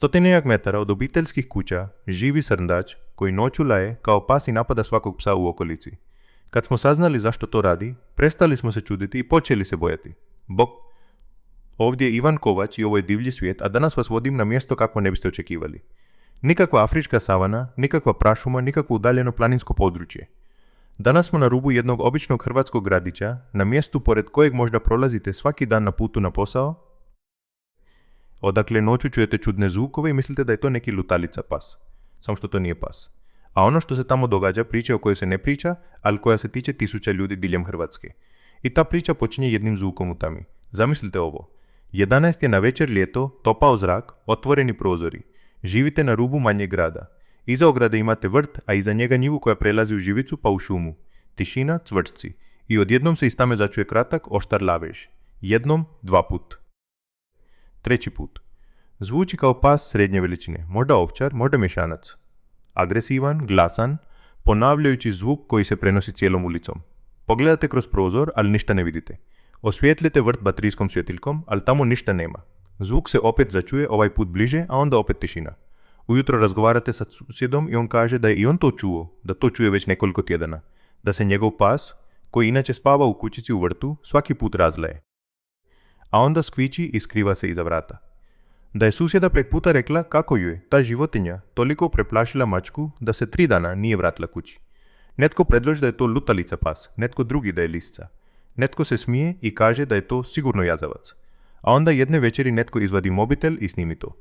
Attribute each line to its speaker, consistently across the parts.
Speaker 1: 100 metara od obiteljskih kuća živi srndač koji noću laje kao pas i napada svakog psa u okolici. Kad smo saznali zašto to radi, prestali smo se čuditi i počeli se bojati. Bog, ovdje je Ivan Kovač i ovo je divlji svijet, a danas vas vodim na mjesto kakvo ne biste očekivali. Nikakva afrička savana, nikakva prašuma, nikakvo udaljeno planinsko područje. Danas smo na rubu jednog običnog hrvatskog gradića, na mjestu pored kojeg možda prolazite svaki dan na putu na posao, odakle noću čujete čudne zvukove i mislite da je to neki lutalica pas. Samo što to nije pas. A ono što se tamo događa, priča o kojoj se ne priča, ali koja se tiče tisuća ljudi diljem Hrvatske. I ta priča počinje jednim zvukom u tami. Zamislite ovo. 11 je na večer ljeto, topao zrak, otvoreni prozori. Živite na rubu manjeg grada. Iza ograde imate vrt, a iza njega njivu koja prelazi u živicu pa u šumu. Tišina, cvrčci. I odjednom se iz tame začuje kratak, oštar lavež. Jednom, 2 put. 3. put. Zvuči kao pas srednje veličine, možda ovčar, možda mješanac. Agresivan, glasan, ponavljajući zvuk koji se prenosi cijelom ulicom. Pogledate kroz prozor, ali ništa ne vidite. Osvijetlite vrt baterijskom svjetiljkom, ali tamo ništa nema. Zvuk se opet začuje, ovaj put bliže, a onda opet tišina. Ujutro razgovarate sa susjedom i on kaže da je i on to čuo, da to čuje već nekoliko tjedana. Da se njegov pas, koji inače spava u kućici u vrtu, svaki put razleje. A onda skviči i skriva se iza vrata. Da je susjeda prek puta rekla kako ju je ta životinja toliko preplašila mačku da se 3 dana nije vratila kući. Netko predloži da je to lutalica pas, netko drugi da je lisca. Netko se smije i kaže da je to sigurno jazavac. A onda jedne večeri netko izvadi mobitel i snimi to.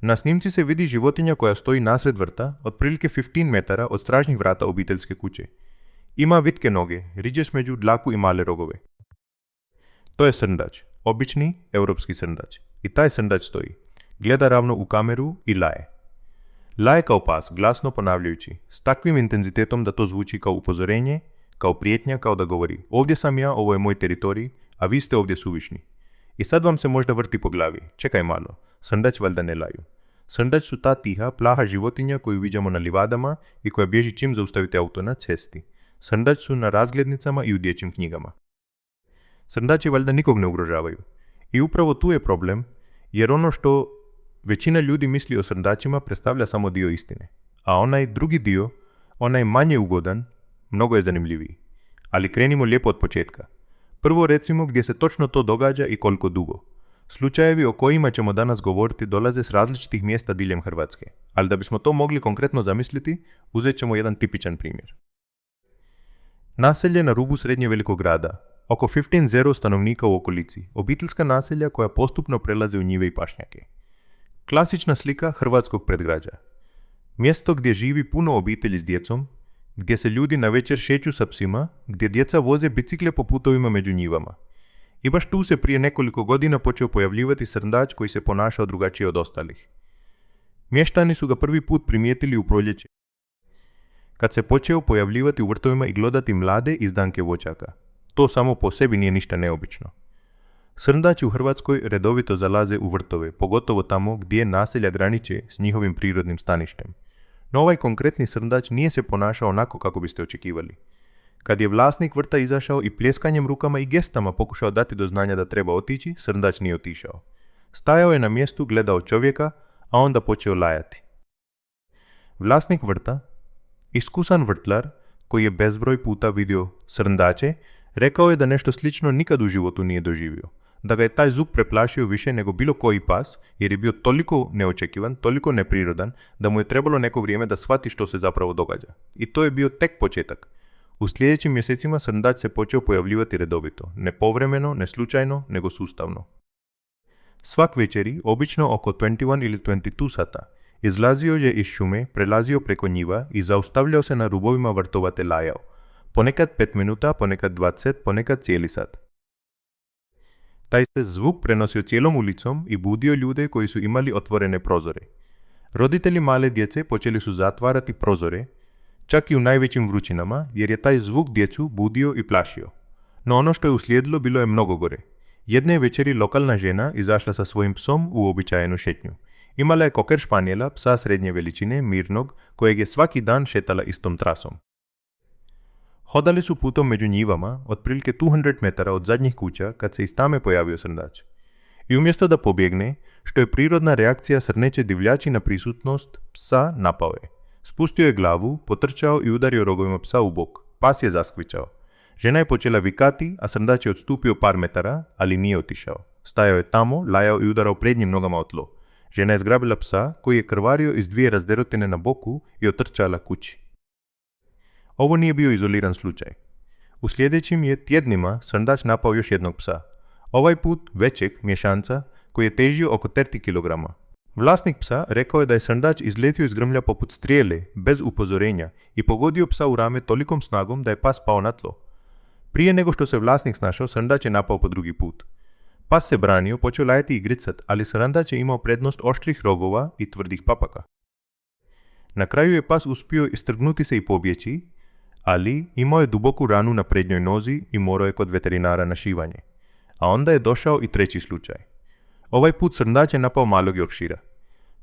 Speaker 1: Na snimci se vidi životinja koja stoji nasred vrta, otprilike 15 metara od stražnjih vrata obiteljske kuće. Ima vitke noge, riđe među dlaku i male rogove. To je srndač, obični europski srndač. I taj srndač stoji. Gleda ravno u kameru i laje. Laje kao pas, glasno ponavljajući, s takvim intenzitetom da to zvuči kao upozorenje, kao prijetnja, kao da govori: ovdje sam ja, ovo je moj teritorij, a vi ste ovdje suvišni. I sad vam se možda vrti po glavi. Čekaj malo, srndač valjda ne laju. Srndač su ta tiha, plaha životinja koju viđamo na livadama i koja bježi čim zaustavite auto na cesti. Srndač su na razglednicama i u dječjim knjigama. Srndači valjda nikog ne ugrožavaju. I upravo tu je problem, jer ono što većina ljudi misli o srndačima predstavlja samo dio istine. A onaj drugi dio, onaj manje ugodan, mnogo je zanimljiviji. Ali krenimo lijepo od početka. Prvo recimo gdje se točno to događa i koliko dugo. Slučajevi o kojima ćemo danas govoriti dolaze s različitih mjesta diljem Hrvatske. Ali da bismo to mogli konkretno zamisliti, uzet ćemo jedan tipičan primjer. Naselje na rubu srednje velikog grada. Oko 15 stanovnika u okolici. Obiteljska naselja koja postupno prelaze u njive i pašnjake. Klasična slika hrvatskog predgrađa. Mjesto gdje živi puno obitelji s djecom, gdje se ljudi na večer šeću sa psima, gdje djeca voze bicikle po putovima među njivama. I baš tu se prije nekoliko godina počeo pojavljivati srndač koji se ponašao drugačije od ostalih. Mještani su ga prvi put primijetili u proljeće, kad se počeo pojavljivati u vrtovima i glodati mlade izdanke voćaka. To samo po sebi nije ništa neobično. Srndači u Hrvatskoj redovito zalaze u vrtove, pogotovo tamo gdje naselja graniče s njihovim prirodnim staništem. No ovaj konkretni srndač nije se ponašao onako kako biste očekivali. Kad je vlasnik vrta izašao i pljeskanjem rukama i gestama pokušao dati do znanja da treba otići, srndač nije otišao. Stajao je na mjestu, gledao čovjeka, a onda počeo lajati. Vlasnik vrta, iskusan vrtlar, koji je bezbroj puta vidio srndače, rekao je da nešto slično nikad u životu nije doživio. Da ga je taj zvuk preplašio više nego bilo koji pas, jer je bio toliko neočekivan, toliko neprirodan, da mu je trebalo neko vrijeme da shvati što se zapravo događa. I to je bio tek početak. U sljedećim mjesecima srndač se počeo pojavljivati redovito, ne povremeno, ne slučajno, nego sustavno. Svak večeri, obično oko 21 ili 22 sata, izlazio je iz šume, prelazio preko njiva i zaustavljao se na rubovima vrtova te lajao. Ponekad 5 minuta, ponekad 20, ponekad cijeli sat. Taj se zvuk prenosio cijelom ulicom i budio ljude koji su imali otvorene prozore. Roditelji male djece počeli su zatvarati prozore, čak i u najvećim vrućinama, jer je taj zvuk djecu budio i plašio. No ono što je uslijedilo bilo je mnogo gore. Jedne večeri lokalna žena izašla sa svojim psom u uobičajenu šetnju. Imala je koker španjela, psa srednje veličine, mirnog, kojeg je svaki dan šetala istom trasom. Hodali su putom među njivama, otprilike 200 metara od zadnjih kuća, kad se iz tame pojavio srndač. I umjesto da pobjegne, što je prirodna reakcija srneće divljači na prisutnost psa, napao je. Spustio je glavu, potrčao i udario rogovima psa u bok. Pas je zaskvičao. Žena je počela vikati, a srndač je odstupio par metara, ali nije otišao. Stajao je tamo, lajao i udarao prednjim nogama o tlo. Žena je zgrabila psa, koji je krvario iz 2 razderotine na boku i otrčala kući. Ovo nije bio izoliran slučaj. U sljedećim je tjednima srndač napao još jednog psa. Ovaj put većeg mješanca koji je težio oko 30 kg. Vlasnik psa rekao je da je srndač izletio iz grmlja poput strijele, bez upozorenja, i pogodio psa u rame tolikom snagom da je pas pao na tlo. Prije nego što se vlasnik snašao, srndač je napao po drugi put. Pas se branio, počeo lajati i gricat, ali srndač je imao prednost oštrih rogova i tvrdih papaka. Na kraju je pas uspio istrgnuti se i pobjeći, ali imao je duboku ranu na prednjoj nozi i morao je kod veterinara na šivanje. A onda je došao i treći slučaj. Ovaj put srndač je napao malog Yorkshira.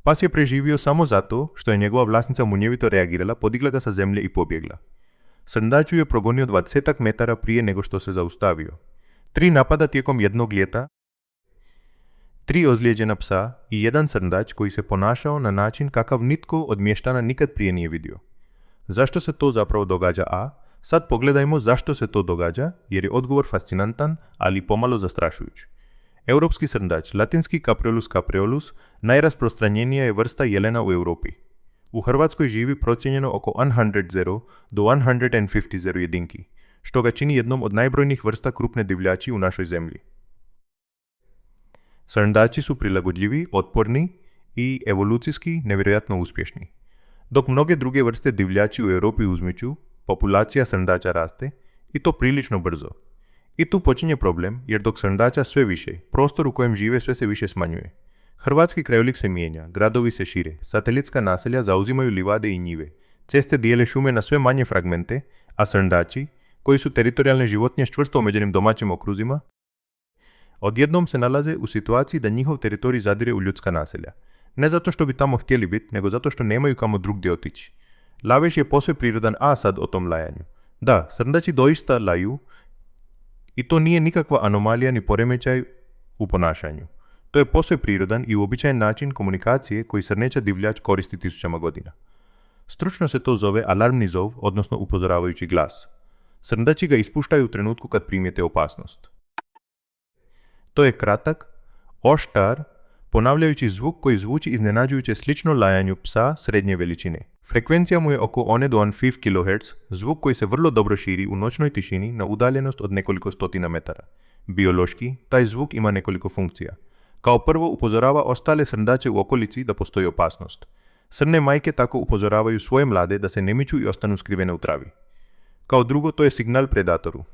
Speaker 1: Pas je preživio samo zato što je njegova vlasnica munjevito reagirala, podigla ga sa zemlje i pobjegla. Srndaču je progonio 20 metara prije nego što se zaustavio. 3 napada tijekom jednog ljeta, 3 ozlijeđena psa i jedan srndač koji se ponašao na način kakav nitko od mještana nikad prije nije vidio. Zašto se to zapravo događa, a? Sad pogledajmo zašto se to događa, jer je odgovor fascinantan, ali pomalo zastrašujuć. Europski srndač, latinski Capreolus capreolus, najrasprostranjenija je vrsta jelena u Europi. U Hrvatskoj živi procijenjeno oko 100 do 150 jedinki, što ga čini jednom od najbrojnijih vrsta krupne divljači u našoj zemlji. Srndači su prilagodljivi, otporni i evolucijski nevjerojatno uspješni. Dok mnoge druge vrste divljači u Europi uzmiču, populacija srndača raste i to prilično brzo. I tu počinje problem, jer dok srndača sve više, prostor u kojem žive sve se više smanjuje. Hrvatski krajolik se mijenja, gradovi se šire, satelitska naselja zauzimaju livade i njive, ceste dijele šume na sve manje fragmente, a srndači, koji su teritorijalne životinje s čvrsto omeđenim domaćim okruzima, odjednom se nalaze u situaciji da njihov teritorij zadire u ljudska naselja. Ne zato što bi tamo htjeli biti, nego zato što nemaju kamo drugdje otići. Lavež je posve prirodan asad o tom lajanju. Da, srndači doista laju i to nije nikakva anomalija ni poremećaj u ponašanju. To je posve prirodan i uobičajen način komunikacije koji srneća divljač koristi tisućama godina. Stručno se to zove alarmni zov, odnosno upozoravajući glas. Srndači ga ispuštaju u trenutku kad primijete opasnost. To je kratak, oštar, ponavljajući zvuk koji zvuči iznenađujuće slično lajanju psa srednje veličine. Frekvencija mu je oko 1 do 1,5 kHz, zvuk koji se vrlo dobro širi u noćnoj tišini na udaljenost od nekoliko stotina metara. Biološki, taj zvuk ima nekoliko funkcija. Kao prvo upozorava ostale srndače u okolici da postoji opasnost. Srne majke tako upozoravaju svoje mlade da se ne miču i ostanu skrivene u travi. Kao drugo, to je signal predatoru.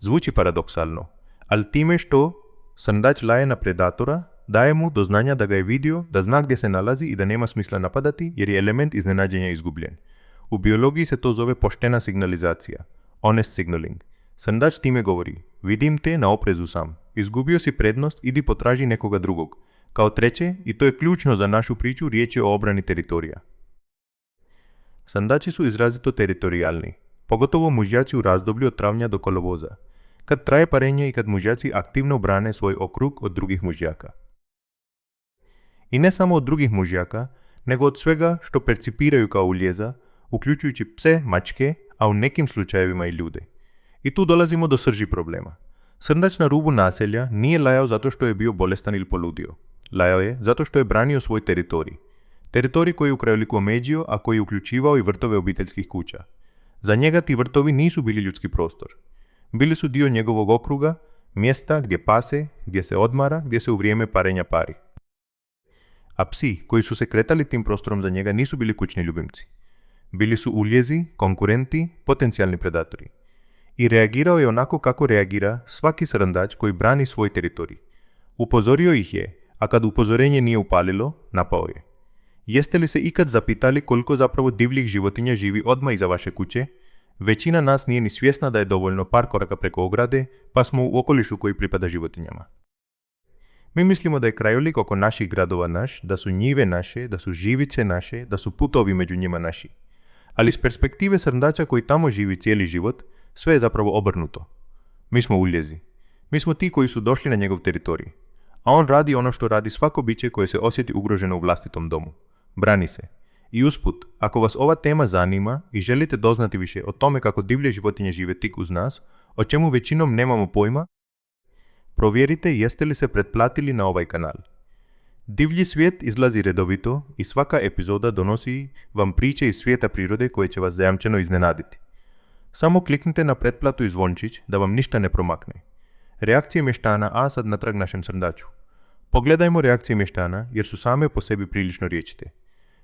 Speaker 1: Zvuči paradoksalno, ali time što srndač laje na predatora, daje mu do znanja da ga je vidio, da zna gdje se nalazi i da nema smisla napadati jer je element iznenađenja izgubljen. U biologiji se to zove poštena signalizacija, honest signaling. Srndač time govori, vidim te, na oprezu sam, izgubio si prednost, idi potraži nekoga drugog. Kao treće, i to je ključno za našu priču, riječ je o obrani teritorija. Srndači su izrazito teritorijalni, pogotovo mužjaci u razdoblju od travnja do kolovoza, kad traje parenje i kad mužjaci aktivno brane svoj okrug od drugih mužjaka. I ne samo od drugih mužjaka, nego od svega što percipiraju kao uljeza, uključujući pse, mačke, a u nekim slučajevima i ljude. I tu dolazimo do srži problema. Srndač na rubu naselja nije lajao zato što je bio bolestan ili poludio. Lajao je zato što je branio svoj teritorij. Teritorij koji je u krajoliku omeđio, a koji je uključivao i vrtove obiteljskih kuća. Za njega ti vrtovi nisu bili ljudski prostor. Bili su dio njegovog okruga, mjesta gdje pase, gdje se odmara, gdje se u vrijeme parenja pari. A psi koji su se kretali tim prostorom za njega nisu bili kućni ljubimci. Bili su uljezi, konkurenti, potencijalni predatori. I reagirao je onako kako reagira svaki srndač koji brani svoj teritorij. Upozorio ih je, a kad upozorenje nije upalilo, napao je. Jeste li se ikad zapitali koliko zapravo divljih životinja živi odmah iza vaše kuće? Većina nas nije ni svjesna da je dovoljno par koraka preko ograde, pa smo u okolišu koji pripada životinjama. Mi mislimo da je krajolik oko naših gradova naš, da su njive naše, da su živice naše, da su putovi među njima naši. Ali s perspektive srndača koji tamo živi cijeli život, sve je zapravo obrnuto. Mi smo uljezi. Mi smo ti koji su došli na njegov teritorij. A on radi ono što radi svako biće koje se osjeti ugroženo u vlastitom domu. Brani se. I usput, ako vas ova tema zanima i želite doznati više o tome kako divlje životinje žive tik uz nas, o čemu većinom nemamo pojma, provjerite jeste li se pretplatili na ovaj kanal. Divlji svijet izlazi redovito i svaka epizoda donosi vam priče iz svijeta prirode koje će vas zajamčeno iznenaditi. Samo kliknite na pretplatu i zvončić da vam ništa ne promakne. Reakcije mještana, a sad natrag našem srndaču. Pogledajmo reakcije mještana jer su same po sebi prilično riječite.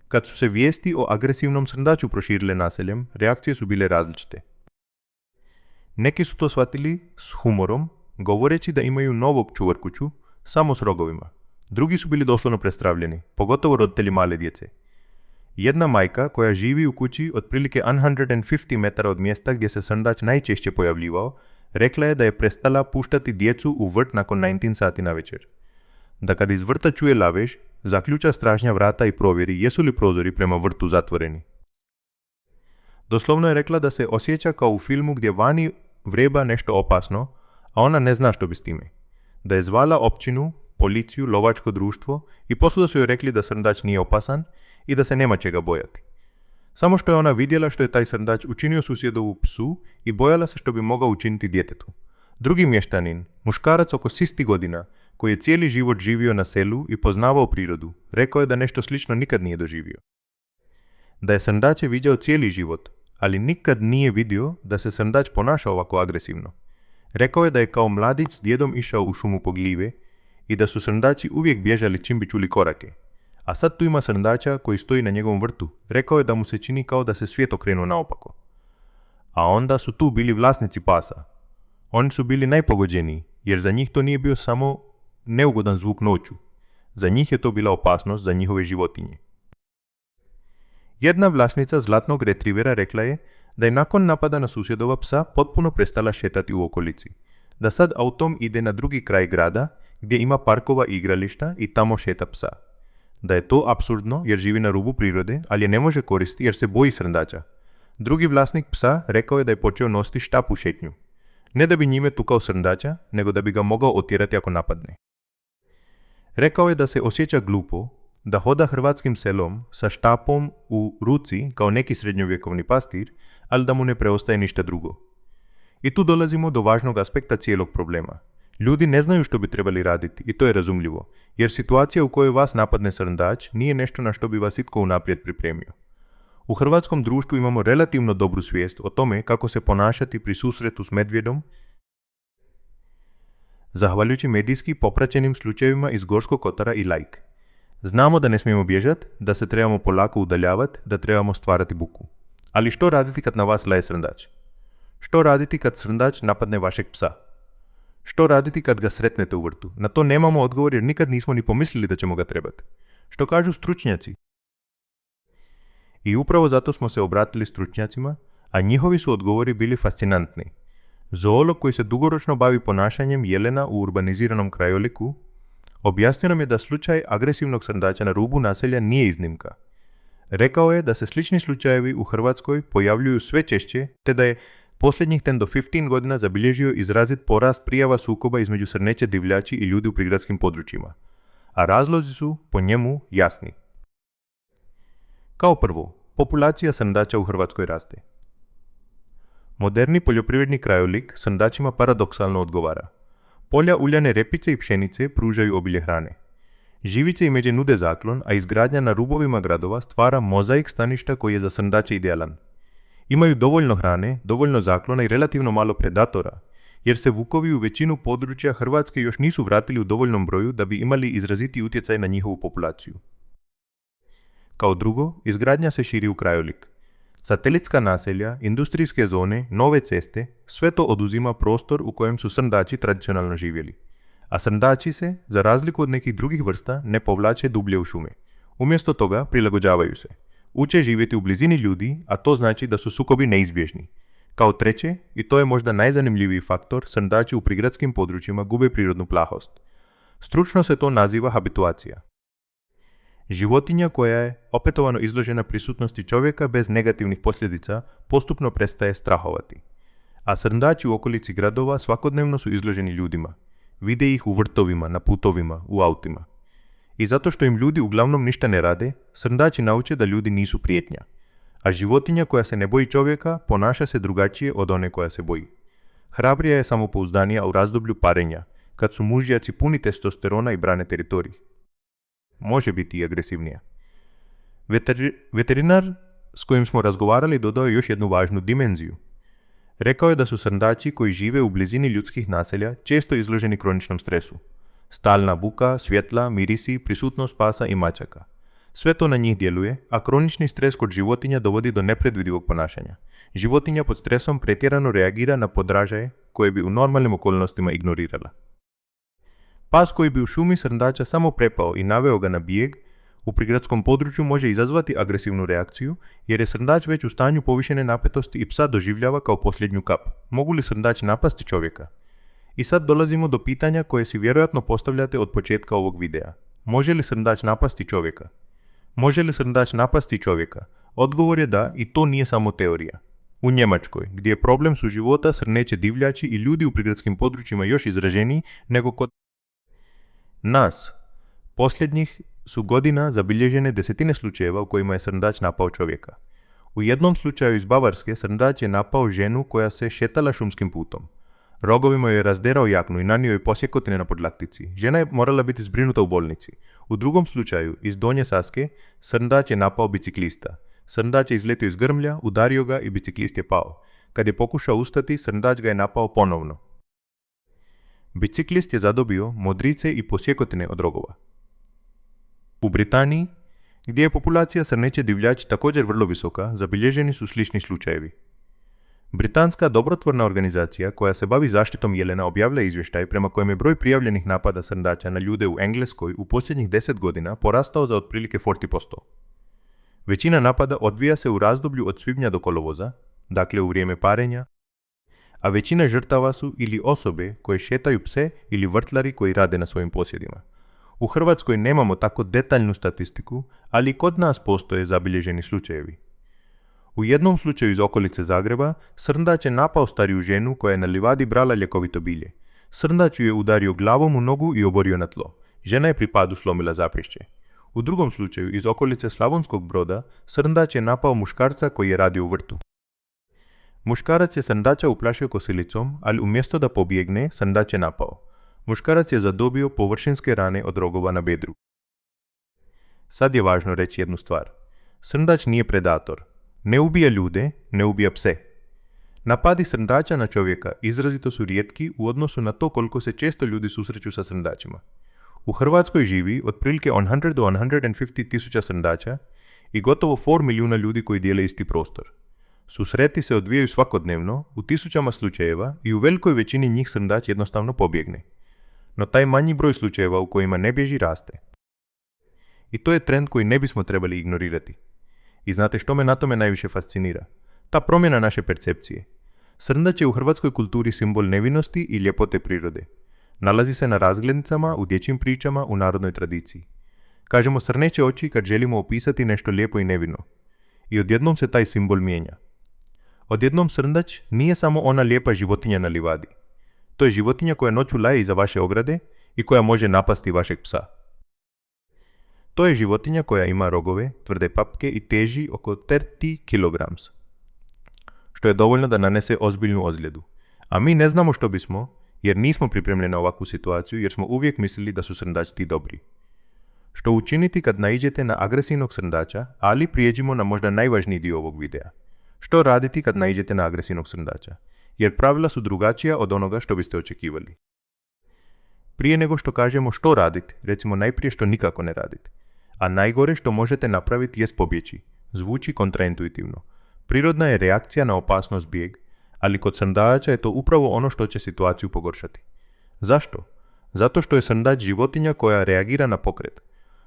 Speaker 1: Kad su se vijesti o agresivnom srndaču proširile naseljem, reakcije su bile različite. Neki su to shvatili s humorom, govoreći da imaju novog čuvarkuću samo s rogovima. Drugi su bili doslovno prestravljeni, pogotovo roditelji male djece. Jedna majka koja živi u kući otprilike 150 metara od mjesta gdje se srndač najčešće pojavljivao, rekla je da je prestala puštati djecu u vrt nakon 19 sati na večer. Da kad iz vrta čuje lavež, zaključa stražnja vrata i provjeri jesu li prozori prema vrtu zatvoreni. Doslovno je rekla da se osjeća kao u filmu gdje vani vreba nešto opasno, a ona ne zna što bi s time. Da je zvala općinu, policiju, lovačko društvo i posvuda su joj rekli da srndač nije opasan i da se nema čega bojati. Samo što je ona vidjela što je taj srndač učinio susjedovu psu i bojala se što bi mogao učiniti djetetu. Drugi mještanin, muškarac oko 60 godina, koji je cijeli život živio na selu i poznavao prirodu, rekao je da nešto slično nikad nije doživio. Da je srndače viđao cijeli život, ali nikad nije vidio da se srndač ponaša ovako agresivno. Rekao je da je kao mladić s djedom išao u šumu po gljive i da su srndači uvijek bježali čim bi čuli korake. A sad tu ima srndača koji stoji na njegovom vrtu. Rekao je da mu se čini kao da se svijet okrenuo naopako. A onda su tu bili vlasnici pasa. Oni su bili najpogođeniji, jer za njih to nije bio samo neugodan zvuk noću. Za njih je to bila opasnost za njihove životinje. Jedna vlasnica zlatnog retrivera rekla je da je nakon napada na susjedova psa potpuno prestala šetati u okolici. Da sad autom ide na drugi kraj grada gdje ima parkova i igrališta i tamo šeta psa. Da je to apsurdno jer živi na rubu prirode, ali je ne može koristiti jer se boji srndača. Drugi vlasnik psa rekao je da je počeo nositi štap u šetnju. Ne da bi njime tukao srndača, nego da bi ga mogao otjerati ako napadne. Rekao je da se osjeća glupo, da hoda hrvatskim selom sa štapom u ruci kao neki srednjovjekovni pastir, ali da mu ne preostaje ništa drugo. I tu dolazimo do važnog aspekta cijelog problema. Ljudi ne znaju što bi trebali raditi i to je razumljivo, jer situacija u kojoj vas napadne srndač nije nešto na što bi vas itko unaprijed pripremio. U hrvatskom društvu imamo relativno dobru svijest o tome kako se ponašati pri susretu s medvjedom, zahvaljujući medijski popraćenim slučajevima iz Gorskog kotara i Lajke. Znamo da ne smijemo bježati, da se trebamo polako udaljavati, da trebamo stvarati buku. Ali što raditi kad na vas laje srndač? Što raditi kad srndač napadne vašeg psa? Što raditi kad ga sretnete u vrtu? Na to nemamo odgovor jer nikad nismo ni pomislili da ćemo ga trebati. Što kažu stručnjaci? I upravo zato smo se obratili stručnjacima, a njihovi su odgovori bili fascinantni. Zoolog koji se dugoročno bavi ponašanjem jelena u urbaniziranom krajoliku objasnio nam je da slučaj agresivnog srndača na rubu naselja nije iznimka. Rekao je da se slični slučajevi u Hrvatskoj pojavljuju sve češće, te da je posljednjih 10 do 15 godina zabilježio izrazit porast prijava sukoba između srneće divljači i ljudi u prigradskim područjima. A razlozi su, po njemu, jasni. Kao prvo, populacija srndača u Hrvatskoj raste. Moderni poljoprivredni krajolik srndačima paradoksalno odgovara. Polja uljane repice i pšenice pružaju obilje hrane. Živice i međe nude zaklon, a izgradnja na rubovima gradova stvara mozaik staništa koji je za srndače idealan. Imaju dovoljno hrane, dovoljno zaklona i relativno malo predatora, jer se vukovi u većinu područja Hrvatske još nisu vratili u dovoljnom broju da bi imali izraziti utjecaj na njihovu populaciju. Kao drugo, izgradnja se širi u krajolik. Satelitska naselja, industrijske zone, nove ceste, sve to oduzima prostor u kojem su srndači tradicionalno živjeli. A srndači se, za razliku od nekih drugih vrsta, ne povlače dublje u šume. Umjesto toga prilagođavaju se. Uče živjeti u blizini ljudi, a to znači da su sukobi neizbježni. Kao treće, i to je možda najzanimljiviji faktor, srndači u prigradskim područjima gube prirodnu plahost. Stručno se to naziva habituacija. Životinja koja je opetovano izložena prisutnosti čovjeka bez negativnih posljedica postupno prestaje strahovati. A srndači u okolici gradova svakodnevno su izloženi ljudima. vide ih u vrtovima, na putovima, u autima. I zato što im ljudi uglavnom ništa ne rade, srndači nauče da ljudi nisu prijetnja. A životinja koja se ne boji čovjeka ponaša se drugačije od one koja se boji. Hrabrija je samopouzdanija u razdoblju parenja, kad su mužjaci puni testosterona i brane teritorij. Može biti i agresivnija. Veterinar s kojim smo razgovarali dodao je još jednu važnu dimenziju. Rekao je da su srndači koji žive u blizini ljudskih naselja često izloženi kroničnom stresu. Stalna buka, svjetla, mirisi, prisutnost pasa i mačaka. Sve to na njih djeluje, a kronični stres kod životinja dovodi do nepredvidivog ponašanja. Životinja pod stresom pretjerano reagira na podražaje koje bi u normalnim okolnostima ignorirala. Pas koji bi u šumi srndača samo prepao i naveo ga na bijeg, u prigradskom području može izazvati agresivnu reakciju, jer je srndač već u stanju povišene napetosti i psa doživljava kao posljednju kap. Mogu li srndač napasti čovjeka? I sad dolazimo do pitanja koje si vjerojatno postavljate od početka ovog videa. Može li srndač napasti čovjeka? Može li srndač napasti čovjeka? Odgovor je da, i to nije samo teorija. U Njemačkoj, gdje je problem su života srneće divljači i ljudi u prigradskim područjima još izraženiji nego kod nas, posljednjih su godina zabilježene desetine slučajeva u kojima je srndač napao čovjeka. U jednom slučaju iz Bavarske srndač je napao ženu koja se šetala šumskim putom. Rogovima joj je razderao jaknu i nanio joj posjekotine na podlaktici. Žena je morala biti zbrinuta u bolnici. U drugom slučaju, iz Donje Saske, srndač je napao biciklista. Srndač je izletio iz grmlja, udario ga i biciklist je pao. Kad je pokušao ustati, srndač ga je napao ponovno. Biciklist je zadobio modrice i posjekotine od rogova. U Britaniji, gdje je populacija srneće divljači također vrlo visoka, zabilježeni su slični slučajevi. Britanska dobrotvorna organizacija koja se bavi zaštitom jelena objavlja izvještaj prema kojem je broj prijavljenih napada srndača na ljude u Engleskoj u posljednjih 10 godina porastao za otprilike 40%. Većina napada odvija se u razdoblju od svibnja do kolovoza, dakle u vrijeme parenja, a većina žrtava su ili osobe koje šetaju pse ili vrtlari koji rade na svojim posjedima. U Hrvatskoj nemamo tako detaljnu statistiku, ali kod nas postoje zabilježeni slučajevi. U jednom slučaju iz okolice Zagreba, srndač je napao stariju ženu koja je na livadi brala ljekovito bilje. Srndač ju je udario glavom u nogu i oborio na tlo. Žena je pri padu slomila zapješće. U drugom slučaju iz okolice Slavonskog Broda, srndač je napao muškarca koji je radio u vrtu. Muškarac je srndača uplašio kosilicom, ali umjesto da pobjegne, srndač je napao. Muškarac je zadobio površinske rane od rogova na bedru. Sad je važno reći jednu stvar. Srndač nije predator. Ne ubija ljude, ne ubija pse. Napadi srndača na čovjeka izrazito su rijetki u odnosu na to koliko se često ljudi susreću sa srndačima. U Hrvatskoj živi otprilike 100 do 150 tisuća srndača i gotovo 4 milijuna ljudi koji dijele isti prostor. Susreti se odvijaju svakodnevno, u tisućama slučajeva i u velikoj većini njih srndač jednostavno pobjegne. No taj manji broj slučajeva u kojima ne bježi raste. I to je trend koji ne bismo trebali ignorirati. I znate što me na tome najviše fascinira? Ta promjena naše percepcije. Srndač je u hrvatskoj kulturi simbol nevinosti i ljepote prirode. Nalazi se na razglednicama, u dječjim pričama, u narodnoj tradiciji. Kažemo srneće oči kad želimo opisati nešto lijepo i nevino. I odjednom se taj simbol mijenja. Odjednom srndač nije samo ona lijepa životinja na livadi. To je životinja koja noću laje iza vaše ograde i koja može napasti vašeg psa. To je životinja koja ima rogove, tvrde papke i teži oko 30 kg, što je dovoljno da nanese ozbiljnu ozljedu. A mi ne znamo što bismo, jer nismo pripremljeni na ovakvu situaciju, jer smo uvijek mislili da su srndači dobri. Što učiniti kad naiđete na agresivnog srndača, ali prijeđimo na možda najvažniji dio ovog videa. Što raditi kad naiđete na agresivnog srndača? Jer pravila su drugačija od onoga što biste očekivali. Prije nego što kažemo što raditi, recimo najprije što nikako ne raditi. A najgore što možete napraviti jest pobjeći. Zvuči kontraintuitivno. Prirodna je reakcija na opasnost bijeg, ali kod srndača je to upravo ono što će situaciju pogoršati. Zašto? Zato što je srndač životinja koja reagira na pokret.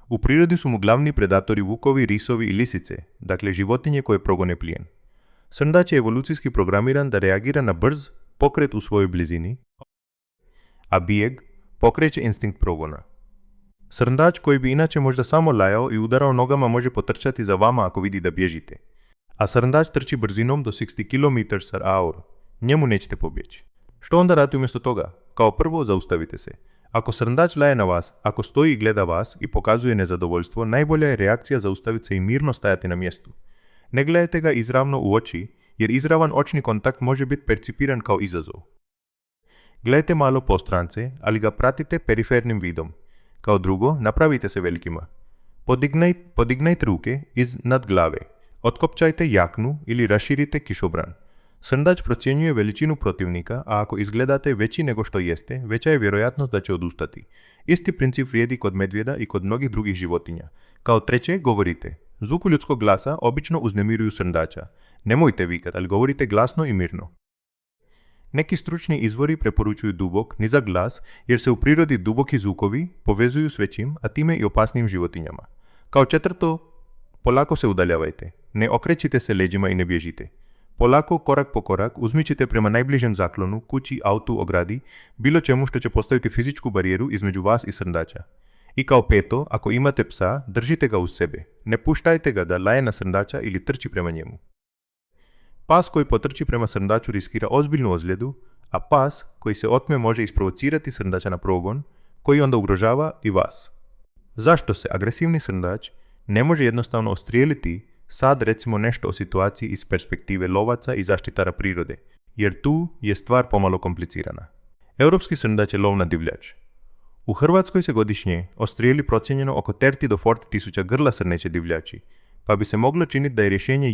Speaker 1: U prirodi su mu glavni predatori vukovi, risovi i lisice, dakle životinje koje progone plijen. Srndač je evolucijski programiran da reagira na brz pokret u svojoj blizini, a bijeg pokreće instinkt progona. Srndač koji bi inače možda samo lajao i udarao nogama može potrčati za vama ako vidi da bježite. A srndač trči brzinom do 60 km/h. Njemu nećete pobjeći. Što onda raditi umjesto toga? kao prvo zaustavite se. Ako srndač laje na vas, ako stoji i gleda vas i pokazuje nezadovoljstvo, najbolja je reakcija zaustaviti se i mirno stajati na mjestu. Ne gledajte ga izravno u oči, jer izravan očni kontakt može biti percipiran kao izazov. Gledajte malo po strance, ali ga pratite perifernim vidom. Kao drugo, napravite se velikima. Podignajte ruke iznad glave. Otkopčajte jaknu ili raširite kišobran. Srndač procjenjuje veličinu protivnika, a ako izgledate veći nego što jeste, veća je vjerojatnost da će odustati. Isti princip vrijedi kod medvjeda i kod mnogih drugih životinja. Kao treće, govorite. Zvuku ljudskog glasa obično uznemiruju srndača. Nemojte vikat, ali govorite glasno i mirno. Neki stručni izvori preporučuju dubok, nizak glas, jer se u prirodi duboki zvukovi povezuju s većim, a time i opasnim životinjama. Kao četvrto, polako se udaljavajte. Ne okrećite se leđima i ne bježite. Polako, korak po korak, uzmičite prema najbližem zaklonu, kući, autu, ogradi, bilo čemu što će postaviti fizičku barijeru između vas i srndača. I kao peto, ako imate psa, držite ga uz sebe. Ne puštajte ga da laje na srndača ili trči prema njemu. Pas koji potrči prema srndaču riskira ozbiljnu ozljedu, a pas koji se otme može isprovocirati srndača na progon, koji onda ugrožava i vas. Zašto se agresivni srndač ne može jednostavno ostrijeliti sad recimo nešto o situaciji iz perspektive lovaca i zaštitara prirode, jer tu je stvar pomalo komplicirana. Europski srndač je lovna divljač. U Hrvatskoj se godišnje ostrijeli procijenjeno oko 30 do 40 tisuća grla srneće divljači, pa bi se moglo činiti da je rješenje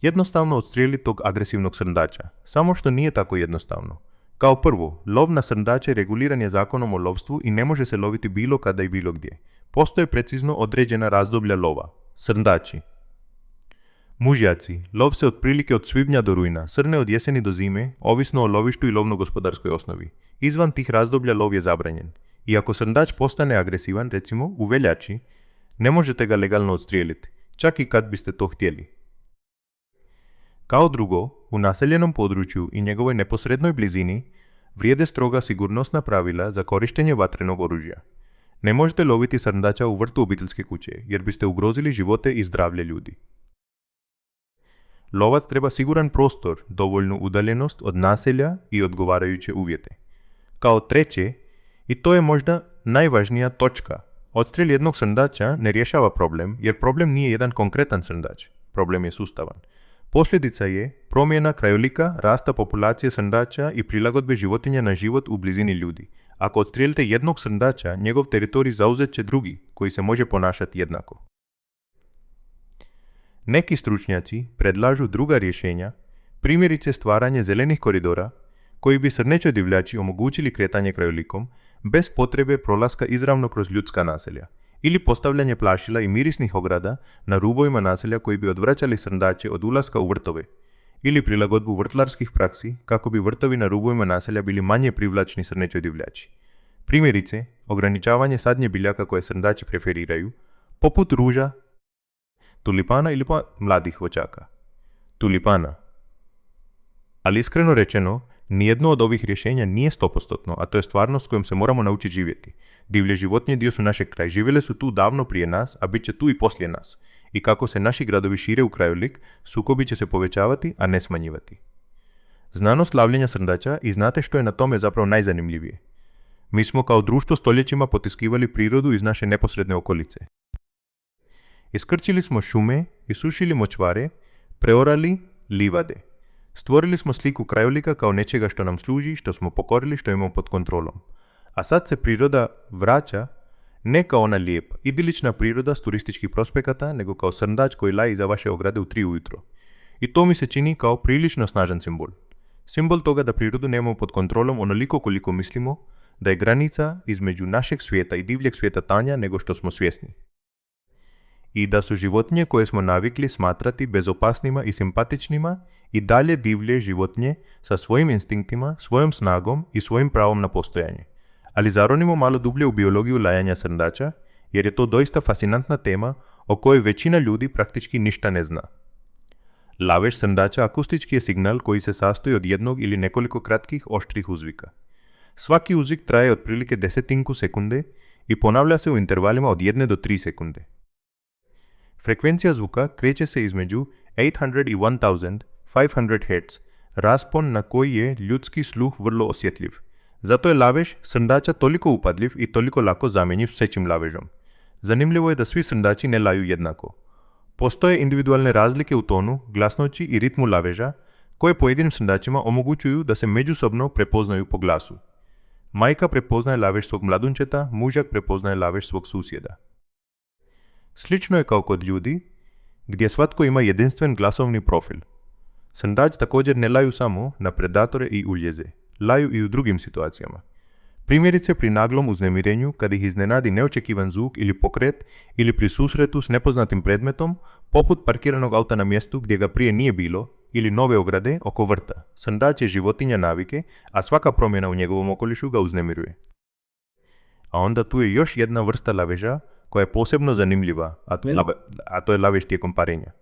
Speaker 1: jednostavno odstrijeliti tog agresivnog srndača, samo što nije tako jednostavno. Kao prvo, lov na srndače reguliran je zakonom o lovstvu i ne može se loviti bilo kada i bilo gdje. Postoje precizno određena razdoblja lova. Srndači. Mužjaci. Lov se otprilike od svibnja do rujna, srne od jeseni do zime, ovisno o lovištu i lovno-gospodarskoj osnovi. Izvan tih razdoblja lov je zabranjen. I ako srndač postane agresivan, recimo u veljači, ne možete ga legalno odstrijeliti, čak i kad biste to htjeli. Kao drugo, u naseljenom području i njegovoj neposrednoj blizini vrijede stroga sigurnosna pravila za korištenje vatrenog oružja. Ne možete loviti srndača u vrtu obiteljske kuće, jer biste ugrozili živote i zdravlje ljudi. Lovac treba siguran prostor, dovoljnu udaljenost od naselja i odgovarajuće uvjete. Kao treće, i to je možda najvažnija točka, odstrel jednog srndača ne rješava problem, jer problem nije jedan konkretan srndač, problem je sustavan. Posljedica je promjena krajolika, rasta populacije srndača i prilagodbe životinja na život u blizini ljudi. Ako odstrijelite jednog srndača, njegov teritorij zauzet će drugi, koji se može ponašati jednako. Neki stručnjaci predlažu druga rješenja, primjerice stvaranje zelenih koridora, koji bi srnećoj divljači omogućili kretanje krajolikom, bez potrebe prolaska izravno kroz ljudska naselja, ili postavljanje plašila i mirisnih ograda na rubovima naselja koji bi odvraćali srndače od ulaska u vrtove, ili prilagodbu vrtlarskih praksi kako bi vrtovi na rubovima naselja bili manje privlačni srnećoj divljači. Primjerice, ograničavanje sadnje biljaka koje srndači preferiraju, poput ruža, tulipana ili pa mladih voćaka. Tulipana. Ali iskreno rečeno, nijedno od ovih rješenja nije 100%, a to je stvarnost s kojom se moramo naučiti živjeti. Divlje životinje dio su našeg kraja, živjele su tu davno prije nas, a bit će tu i poslije nas. I kako se naši gradovi šire u krajolik, sukobi će se povećavati, a ne smanjivati. Znanost lavljenja srndača i znate što je na tome zapravo najzanimljivije. Mi smo kao društvo stoljećima potiskivali prirodu iz naše neposredne okolice. Iskrčili smo šume, isušili močvare, preorali livade. Stvorili smo sliku krajolika kao nečega što nam služi, što smo pokorili, što imamo pod kontrolom. A sad se priroda vraća ne kao ona lijepa, idilična priroda s turističkih prospekata, nego kao srndač koji laje iza vaše ograde u 3 ujutro. I to mi se čini kao prilično snažan simbol. Simbol toga da prirodu nemamo pod kontrolom onoliko koliko mislimo, da je granica između našeg svijeta i divljeg svijeta tanja nego što smo svjesni. I da su životinje koje smo navikli smatrati bezopasnima i simpatičnima i dalje divlje životinje sa svojim instinktima, svojom snagom i svojim pravom na postojanje. Ali zaronimo malo dublje u biologiju lajanja srndača, jer je to doista fascinantna tema o kojoj većina ljudi praktički ništa ne zna. Lavež srndača akustički je signal koji se sastoji od jednog ili nekoliko kratkih oštrih uzvika. Svaki uzvik traje otprilike 10 sekunde i ponavlja se u intervalima od 1 do 3 sekunde. Frekvencija zvuka kreće se između 800 i 1500 Hz, Raspon na koji je ljudski sluh vrlo osjetljiv. Zato je lavež srndača toliko upadljiv i toliko lako zamjenjiv s većim lavežom. Zanimljivo je da svi srndači ne laju jednako. Postoje individualne razlike u tonu, glasnoći i ritmu laveža, koje pojedinim srndačima omogućuju da se međusobno prepoznaju po glasu. Majka prepoznaje lavež svog mladunčeta, mužak prepoznaje lavež svog susjeda. Slično je kao kod ljudi, gdje svatko ima jedinstven glasovni profil. Srndači također ne laju samo na predatore i uljeze, laju i u drugim situacijama. Primjerice pri naglom uznemirenju, kad ih iznenadi neočekivan zvuk ili pokret, ili pri susretu s nepoznatim predmetom, poput parkiranog auta na mjestu gdje ga prije nije bilo, ili nove ograde oko vrta. Srndač je životinja navike, a svaka promjena u njegovom okolišu ga uznemiruje. A onda tu je još jedna vrsta laveža koja je posebno zanimljiva, a to je lavež tijekom parenja.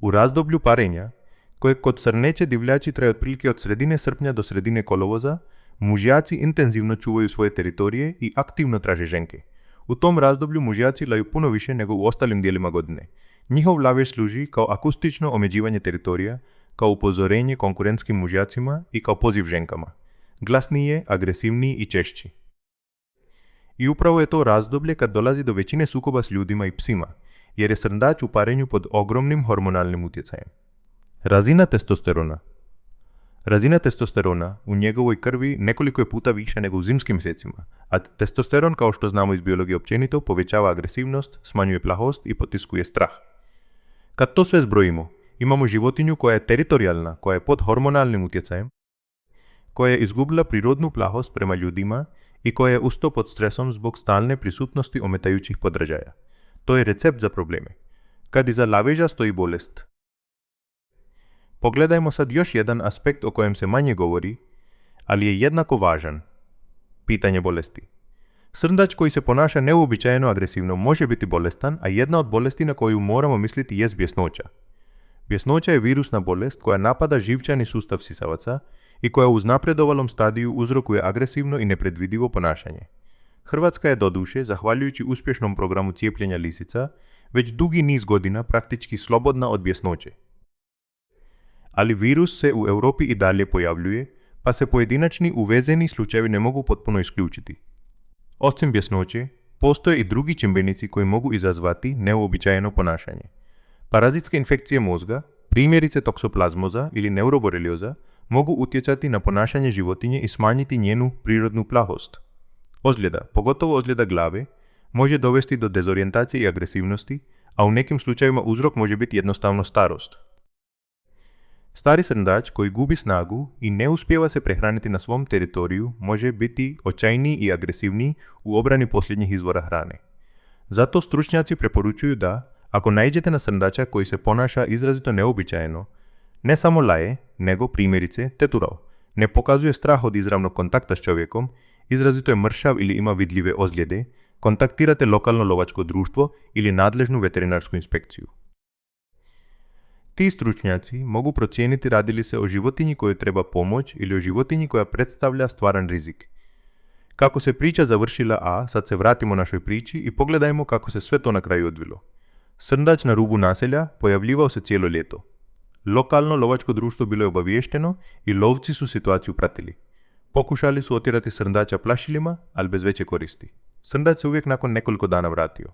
Speaker 1: U razdoblju parenja, koje kod srneće divljači traje otprilike od sredine srpnja do sredine kolovoza, mužjaci intenzivno čuvaju svoje teritorije i aktivno traže ženke. U tom razdoblju mužjaci laju puno više nego u ostalim dijelima godine. Njihov lavež služi kao akustično omeđivanje teritorija, kao upozorenje konkurentskim mužjacima i kao poziv ženkama. Glasniji je, agresivniji i češći. I upravo je to razdoblje kad dolazi do većine sukoba s ljudima i psima, jer je srndač u parenju pod ogromnim hormonalnim utjecajem. Razina testosterona. Razina testosterona u njegovoj krvi nekoliko je puta više nego u zimskim mjesecima, a testosteron, kao što znamo iz biologije općenito, povećava agresivnost, smanjuje plahost i potiskuje strah. Kad to sve zbrojimo, imamo životinju koja je teritorijalna, koja je pod hormonalnim utjecajem, koja je izgubila prirodnu plahost prema ljudima i koja je usto pod stresom zbog stalne prisutnosti ometajućih podražaja. To je recept za probleme. Kad iza laveža stoji bolest. Pogledajmo sad još jedan aspekt o kojem se manje govori, ali je jednako važan. Pitanje bolesti. Srndač koji se ponaša neuobičajeno agresivno može biti bolestan, a jedna od bolesti na koju moramo misliti jest bjesnoća. Bjesnoća je virusna bolest koja napada živčani sustav sisavaca i koja u uznapredovalom stadiju uzrokuje agresivno i nepredvidivo ponašanje. Hrvatska je doduše, zahvaljujući uspješnom programu cijepljenja lisica, već dugi niz godina praktički slobodna od bjesnoće. Ali virus se u Europi i dalje pojavljuje, pa se pojedinačni uvezeni slučajevi ne mogu potpuno isključiti. Osim bjesnoće, postoje i drugi čimbenici koji mogu izazvati neuobičajeno ponašanje. Parazitske infekcije mozga, primjerice toksoplazmoza ili neuroborelioza, mogu utjecati na ponašanje životinje i smanjiti njenu prirodnu plahost. Ozljeda, pogotovo ozljeda glave, može dovesti do dezorijentacije i agresivnosti, a u nekim slučajevima uzrok može biti jednostavno starost. Stari srndač koji gubi snagu i ne uspijeva se prehraniti na svom teritoriju može biti očajniji i agresivniji u obrani posljednjih izvora hrane. Zato stručnjaci preporučuju da, ako naiđete na srndača koji se ponaša izrazito neobičajeno, ne samo laje, nego primjerice teturao, ne pokazuje strah od izravnog kontakta s čovjekom, izrazito je mršav ili ima vidljive ozljede, kontaktirate lokalno lovačko društvo ili nadležnu veterinarsku inspekciju. Ti stručnjaci mogu procijeniti radi li se o životinji kojoj treba pomoć ili o životinji koja predstavlja stvaran rizik. Kako se priča završila, a sad se vratimo našoj priči i pogledajmo kako se sve to na kraju odvilo. Srndač na rubu naselja pojavljivao se cijelo ljeto. Lokalno lovačko društvo bilo je obaviješteno i lovci su situaciju pratili. Pokušali su otjerati srndača plašilima, ali bez veće koristi. Srndač se uvijek nakon nekoliko dana vratio.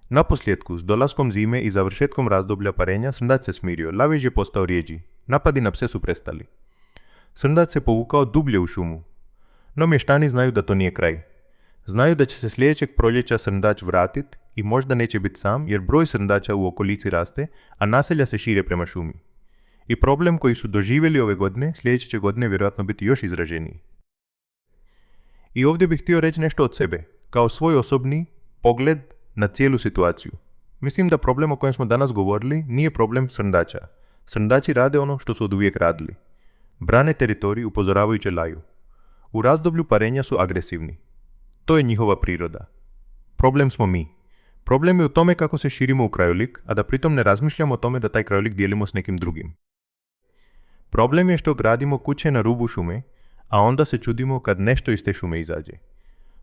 Speaker 1: Naposljetku, s dolaskom zime i završetkom razdoblja parenja, srndač se smirio, lavež je postao rijeđi, napadi na pse su prestali. Srndač se povukao dublje u šumu. No mještani znaju da to nije kraj. Znaju da će se sljedećeg proljeća srndač vratit i možda neće biti sam jer broj srndača u okolici raste, a naselja se šire prema šumi. I problem koji su doživjeli ove godine, sljedeće će godine vjerojatno biti još izraženiji. I ovdje bih htio reći nešto od sebe, kao svoj osobni pogled na cijelu situaciju. Mislim da problem o kojem smo danas govorili nije problem srndača. Srndači rade ono što su oduvijek radili. Brane teritorij upozoravajući laju. U razdoblju parenja su agresivni. To je njihova priroda. Problem smo mi. Problem je u tome kako se širimo u krajolik, a da pritom ne razmišljamo o tome da taj krajolik dijelimo s nekim drugim. Problem je što gradimo kuće na rubu šume, a onda se čudimo kad nešto iz te šume izađe.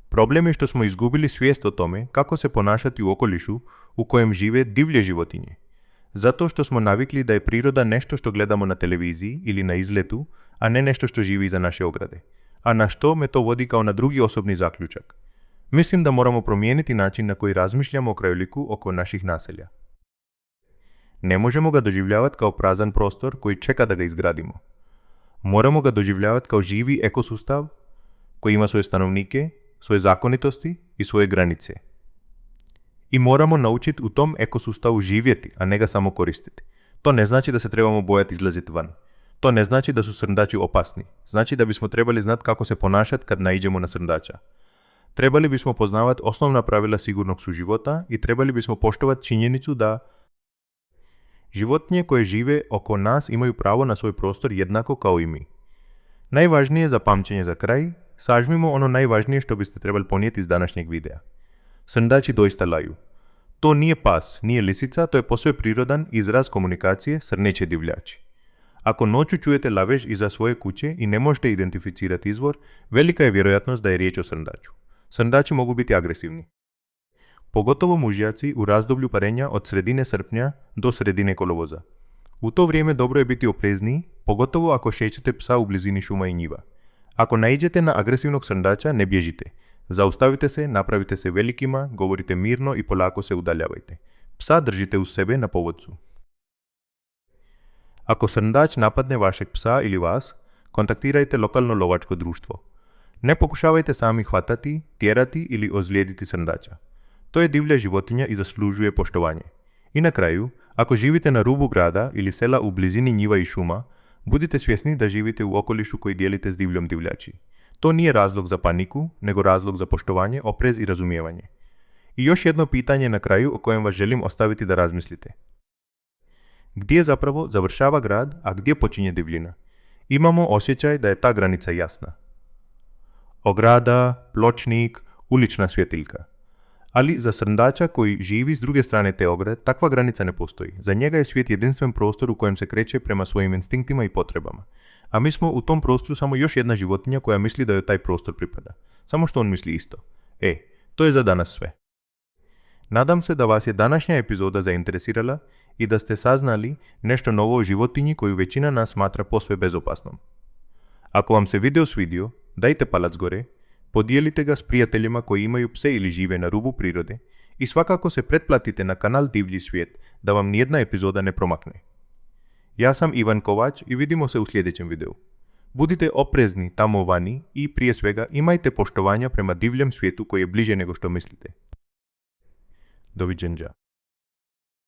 Speaker 1: Problem je što smo izgubili svijest o tome kako se ponašati u okolišu u kojem žive divlje životinje. Zato što smo navikli da je priroda nešto što gledamo na televiziji ili na izletu, a ne nešto što živi iza naše ograde. A na što me to vodi kao na drugi osobni zaključak? Mislim da moramo promijeniti način na koji razmišljamo o krajoliku oko naših naselja. Ne možemo ga doživljavati kao prazan prostor koji čeka da ga izgradimo. Moramo ga doživljavati kao živi ekosustav koji ima svoje stanovnike, svoje zakonitosti i svoje granice. I moramo naučiti u tom ekosustavu živjeti, a ne ga samo koristiti. To ne znači da se trebamo bojati izlaziti van. To ne znači da su srndači opasni. Znači da bismo trebali znati kako se ponašati kad naiđemo na srndača. Trebali bismo poznavati osnovna pravila sigurnog suživota i trebali bismo poštovati činjenicu da životinje koje žive oko nas imaju pravo na svoj prostor jednako kao i mi. Najvažnije za pamćenje za kraj, sažmimo ono najvažnije što biste trebali ponijeti iz današnjeg videa. Srndači doista laju. To nije pas, nije lisica, to je posve prirodan izraz komunikacije srneće divljači. Ako noću čujete lavež iza svoje kuće i ne možete identificirati izvor, velika je vjerojatnost da je riječ o srndaču. Srndači mogu biti agresivni. Pogotovo mužjaci u razdoblju parenja od sredine srpnja do sredine kolovoza. U to vrijeme dobro je biti oprezniji, pogotovo ako šećete psa u blizini šuma i njiva. Ako naiđete na agresivnog srndača, ne bježite. Zaustavite se, napravite se velikima, govorite mirno i polako se udaljavajte. Psa držite uz sebe na povodcu. Ako srndač napadne vašeg psa ili vas, kontaktirajte lokalno lovačko društvo. Ne pokušavajte sami hvatati, tjerati ili ozlijediti srndača. To je divlja životinja i zaslužuje poštovanje. I na kraju, ako živite na rubu grada ili sela u blizini njiva i šuma, budite svjesni da živite u okolišu koji dijelite s divljom divljači. To nije razlog za paniku, nego razlog za poštovanje, oprez i razumijevanje. I još jedno pitanje na kraju o kojem vas želim ostaviti da razmislite. Gdje zapravo završava grad, a gdje počinje divljina? Imamo osjećaj da je ta granica jasna. Ograda, pločnik, ulična svjetiljka. Ali za srndača koji živi s druge strane te ograde, takva granica ne postoji. Za njega je svijet jedinstven prostor u kojem se kreće prema svojim instinktima i potrebama. A mi smo u tom prostoru samo još jedna životinja koja misli da joj taj prostor pripada. Samo što on misli isto. To je za danas sve. Nadam se da vas je današnja epizoda zainteresirala i da ste saznali nešto novo o životinji koju većina nas smatra posve bezopasnom. Ako vam se video svidio, dajte palac gore, podijelite ga s prijateljima koji imaju pse ili žive na rubu prirode i svakako se pretplatite na kanal Divlji svijet da vam nijedna epizoda ne promakne. Ja sam Ivan Kovač i vidimo se u sljedećem videu. Budite oprezni tamo vani i prije svega imajte poštovanja prema divljem svijetu koji je bliže nego što mislite. Doviđenja.